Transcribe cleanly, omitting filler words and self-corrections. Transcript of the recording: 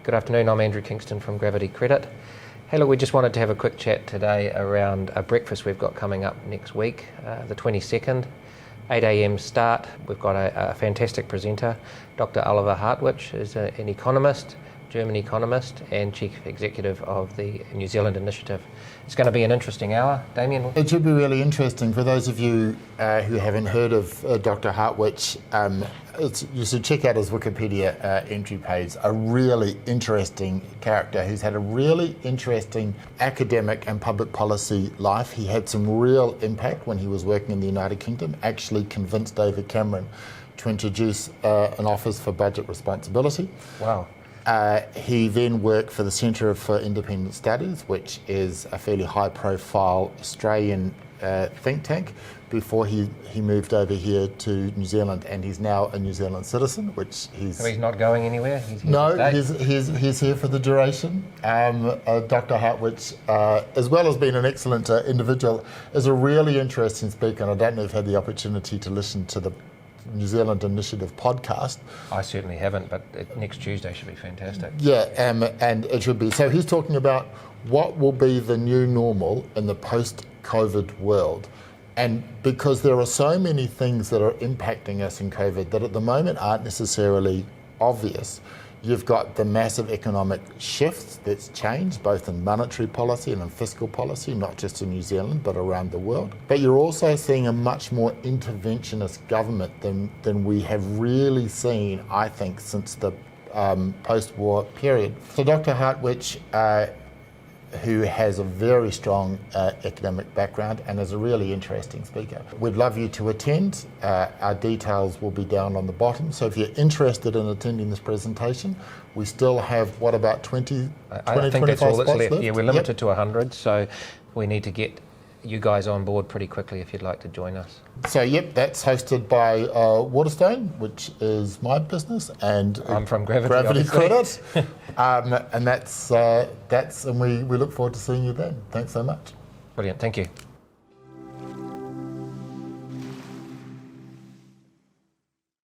Good afternoon, I'm Andrew Kingston from Gravity Credit. Hey look, we just wanted to have a quick chat today around a breakfast we've got coming up next week, the 22nd, 8 a.m. start. We've got a fantastic presenter, Dr. Oliver Hartwich, is an economist, German economist and Chief Executive of the New Zealand Initiative. It's going to be an interesting hour. Damien? It should be really interesting. For those of you who haven't heard of Dr. Hartwich, you should check out his Wikipedia entry page. A really interesting character who's had a really interesting academic and public policy life. He had some real impact when he was working in the United Kingdom, actually convinced David Cameron to introduce an Office for Budget Responsibility. Wow. He then worked for the Centre for Independent Studies, which is a fairly high-profile Australian think tank, before he moved over here to New Zealand, and he's now a New Zealand citizen, which he's... So he's not going anywhere? He's here No, he's here for the duration. Dr. Hartwich, as well as being an excellent individual, is a really interesting speaker, and I don't know if you've had the opportunity to listen to the New Zealand Initiative podcast. I certainly haven't, but next Tuesday should be fantastic. Yeah, and it should be. So he's talking about what will be the new normal in the post-COVID world. And because there are so many things that are impacting us in COVID that at the moment aren't necessarily obvious. You've got the massive economic shifts that's changed, both in monetary policy and in fiscal policy, not just in New Zealand, but around the world. But you're also seeing a much more interventionist government than we have really seen, I think, since the post-war period. So Dr. Hartwich, who has a very strong academic background and is a really interesting speaker. We'd love you to attend. Our details will be down on the bottom. So if you're interested in attending this presentation, we still have, what, about 20, I think that's all that's left. Yeah, we're limited Yep. to 100, so we need to get you guys on board pretty quickly if you'd like to join us. So yep, that's hosted by Waterstone, which is my business, and I'm from Gravity Credit, and that's and we look forward to seeing you then. Thanks so much. Brilliant, thank you.